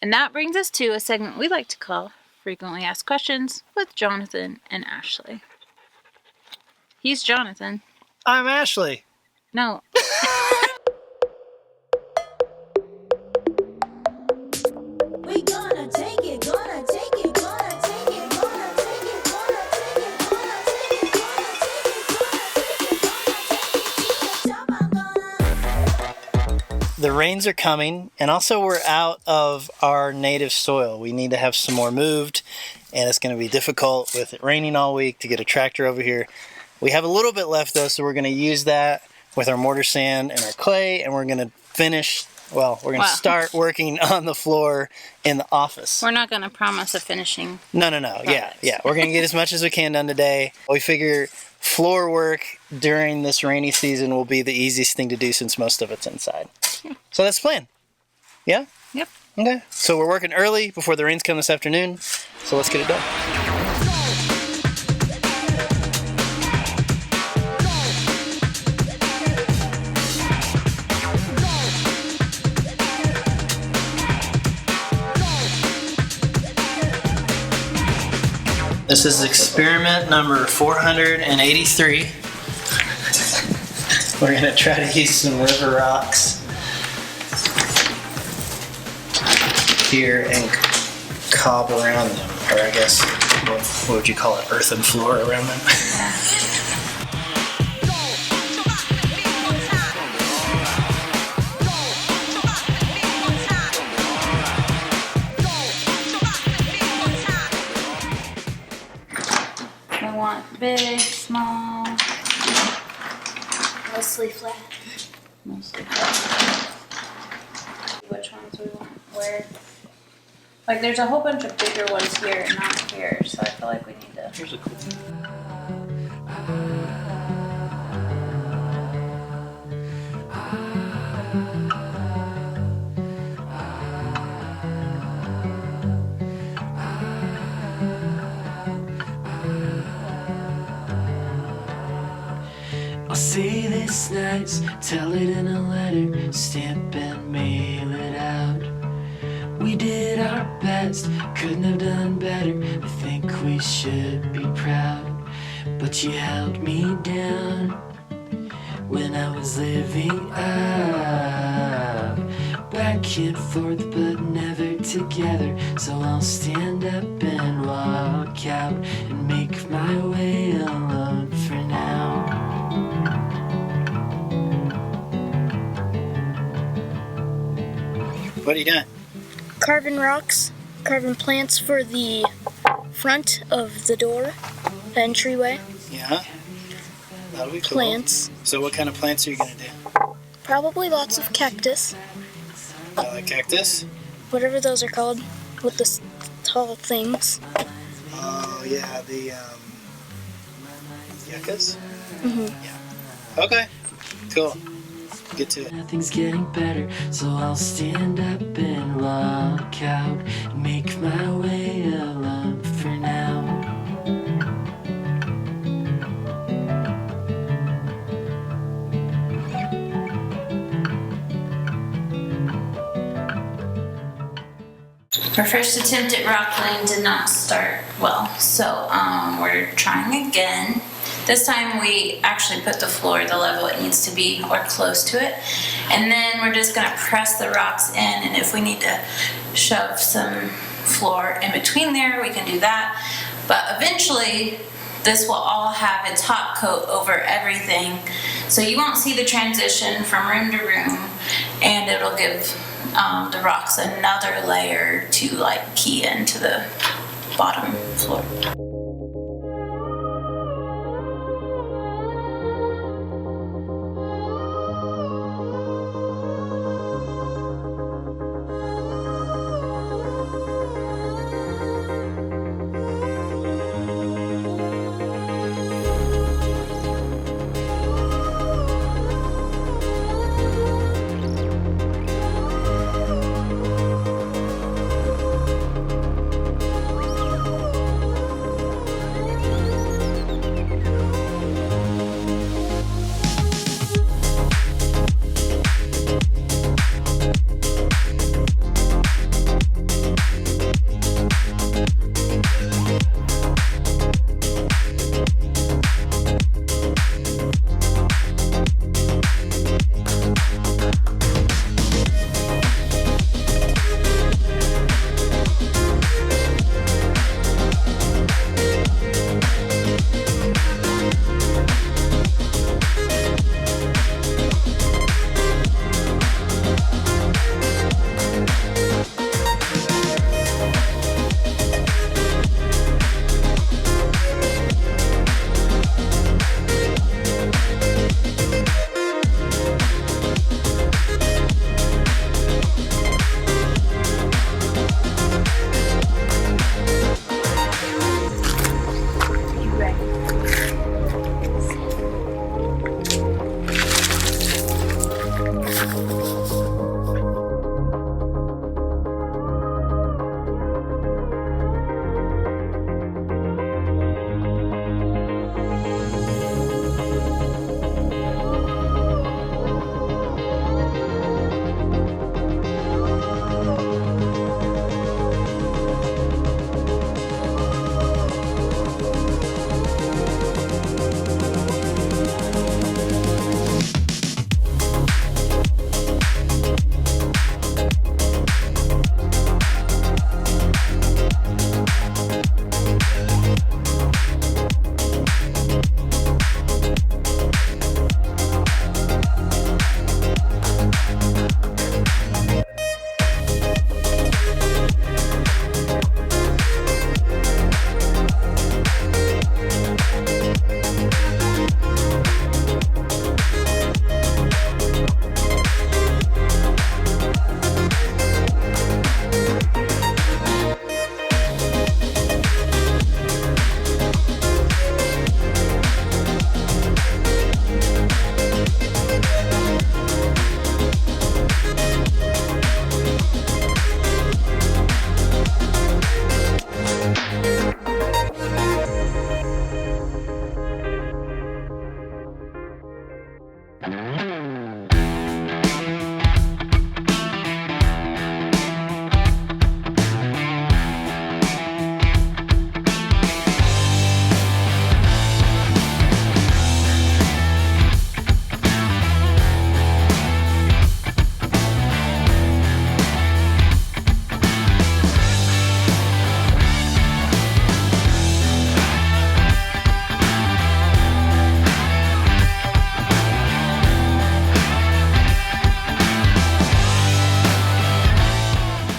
And that brings us to a segment we like to call Frequently Asked Questions with Jonathan and Ashley. He's Jonathan. I'm Ashley. No. We gonna take it, gonna take it, gonna take it, gonna take it, gonna take it, gonna take it, gonna take it, The rains are coming, and also we're out of our native soil. We need to have some more moved, and it's going to be difficult with it raining all week to get a tractor over here. We have a little bit left though, so we're going to use that with our mortar sand and our clay, and we're going to finish, well, we're going to start working on the floor in the office. We're not going to promise a finishing. No. Yeah. We're going to get as much as we can done today. We figure floor work during this rainy season will be the easiest thing to do since most of it's inside. So that's the plan. Yeah? Yep. Okay. So we're working early before the rains come this afternoon. So let's get it done. This is experiment number 483. We're going to try to use some river rocks here and cob around them, or I guess, what would you call it, earthen floor around them? We want big, small, mostly flat. Mostly flat. Which ones we want where? Like there's a whole bunch of bigger ones here and not here, so I feel like we need to. Here's a cool one. I'll say this nice, tell it in a letter, stamp and mail it out. We did our best, couldn't have done better. I think we should be proud. But you held me down when I was living up. Back and forth, but never together. So I'll stand up and walk out and make my way alone for now. What are you doing? Carving rocks, carving plants for the front of the door, the entryway. Yeah. That'll be cool. Plants. So what kind of plants are you going to do? Probably lots of cactus, Cactus? whatever those are called, with the tall things. Oh, yeah, the yuccas? Mm-hmm. Yeah. Okay. Cool. Get to it. Nothing's getting better, so I'll stand up and walk out and make my way alone for now. Our first attempt at rock laying did not start well, so we're trying again. This time we actually put the floor the level it needs to be or close to it, and then we're just going to press the rocks in, and if we need to shove some floor in between there, we can do that. But eventually this will all have a top coat over everything, so you won't see the transition from room to room, and it'll give the rocks another layer to like key into the bottom floor.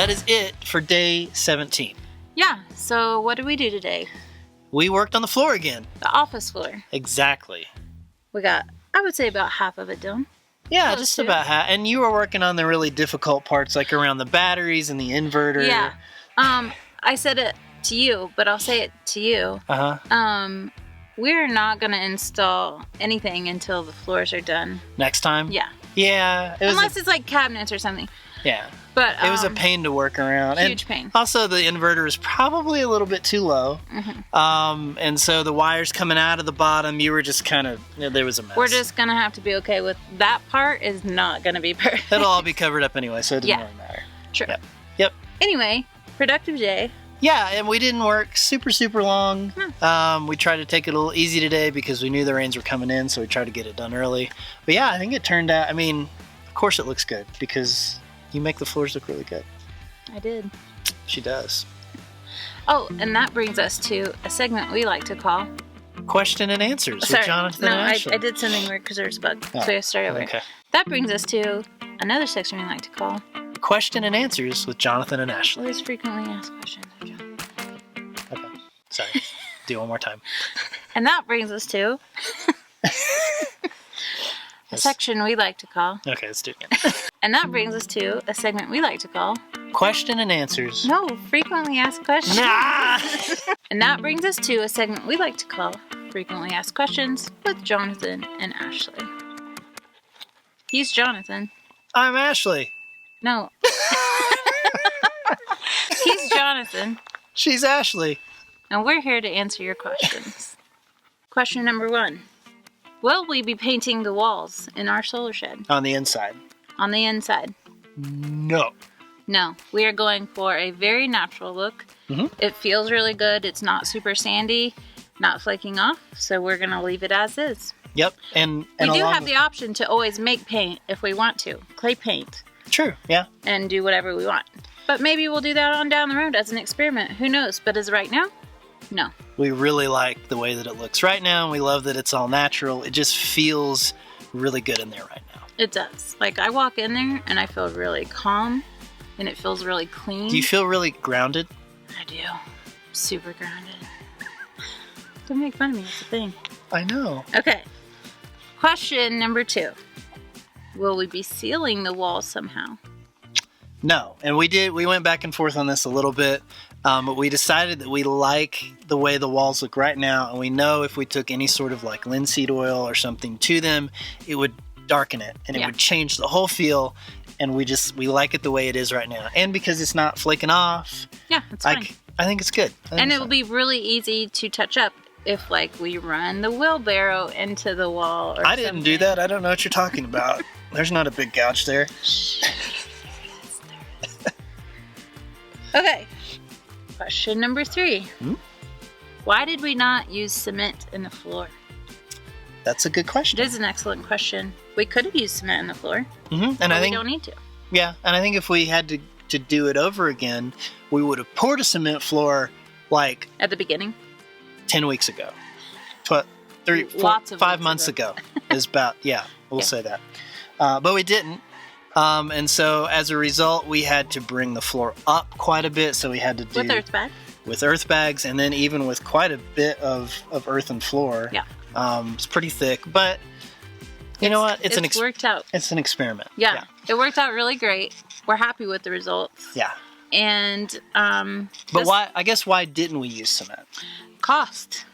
that is it for day 17. Yeah, so what did we do today? We worked on the floor again. The office floor. Exactly. We got, I would say, about half of it done. Yeah, Close just to. about half. And you were working on the really difficult parts, like around the batteries and the inverter. Yeah. I said it to you, but I'll say it to you. Uh-huh. We're not going to install anything until the floors are done. Next time? Yeah. Yeah. Unless it's like cabinets or something. Yeah. But It was a pain to work around. Huge and pain. Also, the inverter is probably a little bit too low. Mm-hmm. And so the wires coming out of the bottom, you were just kind of, there was a mess. We're just going to have to be okay with that part is not going to be perfect. It'll all be covered up anyway, so it doesn't Yeah. really matter. True. Yep. Anyway, productive day. Yeah, and we didn't work super long. We tried to take it a little easy today because we knew the rains were coming in, so we tried to get it done early. But yeah, I think it turned out, of course it looks good because you make the floors look really good. I did. She does. Oh, and that brings us to a segment we like to call... Question and answers with Jonathan and Ashley. I did something weird because there was a bug. Oh, So we have to start over. Okay. That brings us to another section we like to call... Question and answers with Jonathan and Ashley. Always frequently asked questions of John. Okay. Sorry. Do it one more time. And that brings us to... a section we like to call... Okay, let's do it again. And that brings us to a segment we like to call... Question and answers. No, frequently asked questions. Nah! And that brings us to a segment we like to call Frequently Asked Questions with Jonathan and Ashley. He's Jonathan. I'm Ashley. No. He's Jonathan. She's Ashley. And we're here to answer your questions. Question number 1. Will we be painting the walls in our solar shed? On the inside. On the inside? No. No. We are going for a very natural look. Mm-hmm. It feels really good. It's not super sandy, not flaking off. So we're going to leave it as is. Yep. And We do along have the option to always make paint if we want to. Clay paint. True, yeah. And do whatever we want. But maybe we'll do that on down the road as an experiment. Who knows? But as of right now, no. We really like the way that it looks right now, and we love that it's all natural. It just feels really good in there right now. It does. Like, I walk in there and I feel really calm and it feels really clean. Do you feel really grounded? I do. Super grounded. Don't make fun of me. It's a thing. I know. Okay. Question number 2. Will we be sealing the walls somehow? No, and we went back and forth on this a little bit, but we decided that we like the way the walls look right now, and we know if we took any sort of like linseed oil or something to them, it would darken it, and it would change the whole feel, and we like it the way it is right now. And because it's not flaking off, Yeah, it's fine. I think it's good. And it will be really easy to touch up if, like, we run the wheelbarrow into the wall or I didn't do that. I don't know what you're talking about. There's not a big gouge there. Okay. Question number 3. Hmm? Why did we not use cement in the floor? That's a good question. It is an excellent question. We could have used cement in the floor, And but I we think don't need to. Yeah, and I think if we had to do it over again, we would have poured a cement floor like At the beginning? 10 weeks ago. 5 months ago is about, we'll say that. But we didn't. And so as a result, we had to bring the floor up quite a bit. So we had to do With earth bag? with earth bags, and then even with quite a bit of earthen floor. Yeah. It's pretty thick, but you know what? It's worked out. It's an experiment. Yeah, it worked out really great. We're happy with the results. Yeah. And But why didn't we use cement? cost?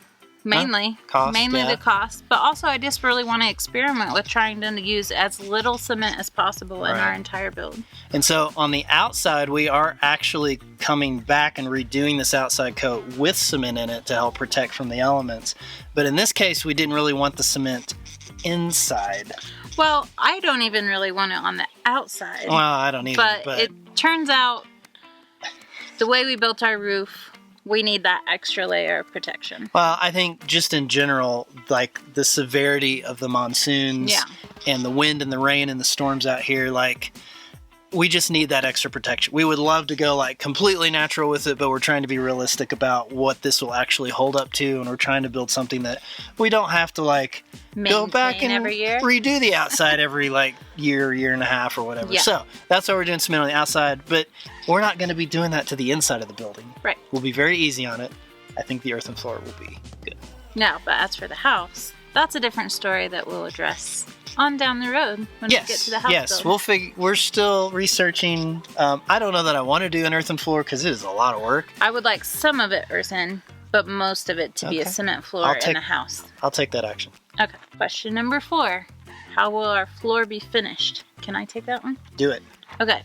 Mainly. Cost, Mainly yeah. the cost. But also I just really want to experiment with trying to use as little cement as possible in our Right. entire build. And so on the outside, we are actually coming back and redoing this outside coat with cement in it to help protect from the elements. But in this case, we didn't really want the cement inside. Well, I don't even really want it on the outside. Well, I don't either. but it turns out the way we built our roof, we need that extra layer of protection. Well, I think just in general, like the severity of the monsoons Yeah. and the wind and the rain and the storms out here, like we just need that extra protection. We would love to go like completely natural with it, but we're trying to be realistic about what this will actually hold up to, and we're trying to build something that we don't have to like go back and every year. redo the outside every like year and a half or whatever. Yeah. So that's why we're doing cement on the outside, but we're not going to be doing that to the inside of the building. Right. We'll be very easy on it. I think the earthen floor will be good. No, but as for the house, that's a different story that we'll address on down the road when we get to the house. Yes, building. we're still researching. I don't know that I want to do an earthen floor because it is a lot of work. I would like some of it earthen, but most of it to be a Okay. cement floor in a house. I'll take that action. Okay. Question number 4. How will our floor be finished? Can I take that one? Do it. Okay.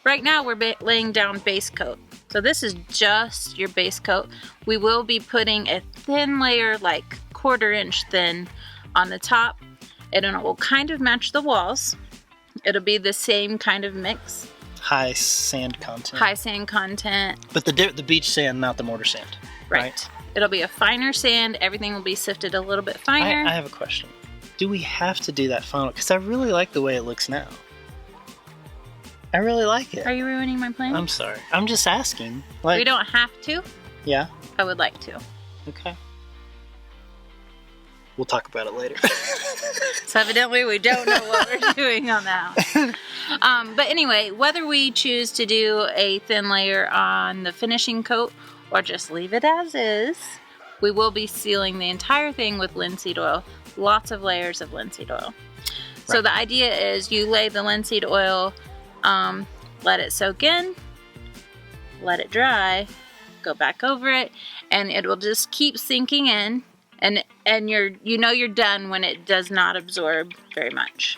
Right now we're laying down base coat. So this is just your base coat. We will be putting a thin layer, like 1/4 inch thin, on the top. And it will kind of match the walls. It'll be the same kind of mix. High sand content. High sand content. But the beach sand, not the mortar sand. Right. It'll be a finer sand. Everything will be sifted a little bit finer. I have a question. Do we have to do that final? Because I really like the way it looks now. I really like it. Are you ruining my plan? I'm sorry. I'm just asking. Like, We don't have to. Yeah. I would like to. Okay. We'll talk about it later. So evidently we don't know what we're doing on that. But anyway, whether we choose to do a thin layer on the finishing coat or just leave it as is, we will be sealing the entire thing with linseed oil. Lots of layers of linseed oil. So Right. the idea is you lay the linseed oil, let it soak in, let it dry, go back over it, and it will just keep sinking in. And you're done when it does not absorb very much.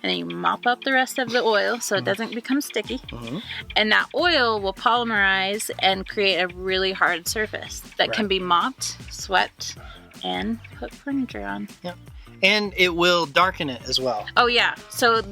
And then you mop up the rest of the oil so it doesn't become sticky. Mm-hmm. And that oil will polymerize and create a really hard surface that can Right. be mopped, swept, and put furniture on. Yeah. And it will darken it as well. Oh yeah. So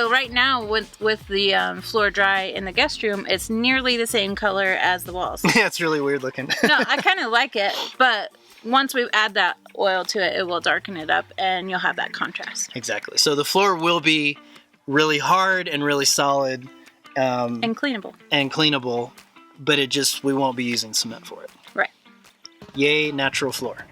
right now with the floor dry in the guest room, it's nearly the same color as the walls. Yeah, it's really weird looking. No, I kind of like it, but once we add that oil to it, it will darken it up and you'll have that contrast. Exactly. So the floor will be really hard and really solid And cleanable. and cleanable, but we won't be using cement for it. Right. Yay, natural floor.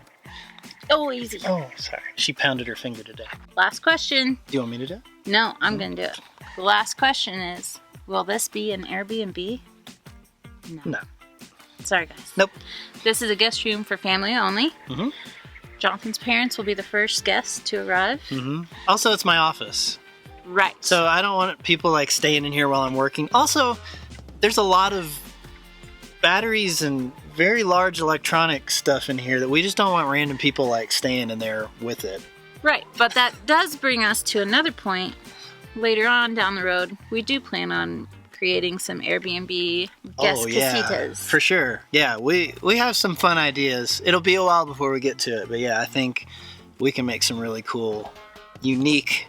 Oh, easy. Oh, sorry. She pounded her finger today. Last question. Do you want me to do it? No, I'm going to do it. The last question is, will this be an Airbnb? No. Sorry, guys. Nope. This is a guest room for family only. Mm-hmm. Jonathan's parents will be the first guests to arrive. Mm-hmm. Also, it's my office. Right. So I don't want people like staying in here while I'm working. Also, there's a lot of batteries and very large electronic stuff in here that we just don't want random people like staying in there with it. Right. But that does bring us to another point. Later on down the road, we do plan on creating some Airbnb guest casitas. For sure. Yeah, we have some fun ideas. It'll be a while before we get to it, but yeah, I think we can make some really cool, unique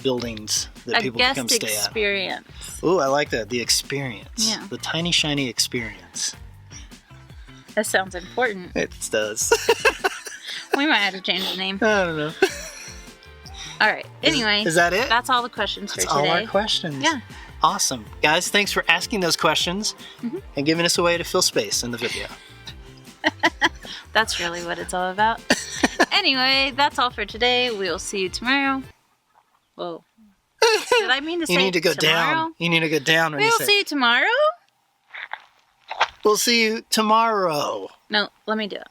buildings that people can come guest stay at. experience. Ooh, I like that. The experience. Yeah. The tiny, shiny experience. That sounds important. It does. We might have to change the name. I don't know. All right. Anyway. Is that it? That's all the questions That's for today. all our questions. Yeah. Awesome. Guys, thanks for asking those questions and giving us a way to fill space in the video. That's really what it's all about. Anyway, that's all for today. We'll see you tomorrow. Whoa. Did I mean to say You need to go tomorrow? down. You need to go down when you We'll say see you tomorrow? We'll see you tomorrow. No, let me do it.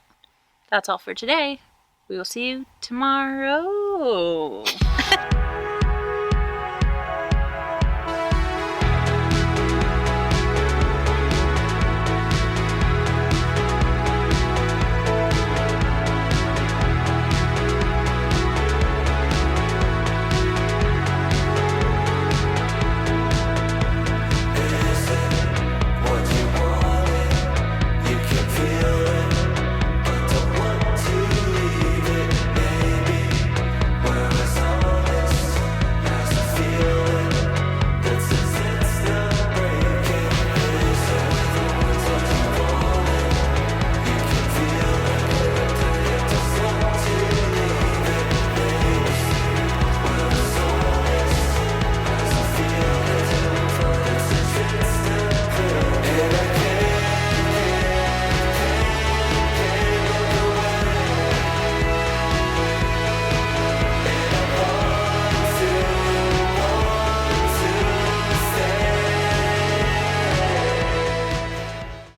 That's all for today. We will see you tomorrow.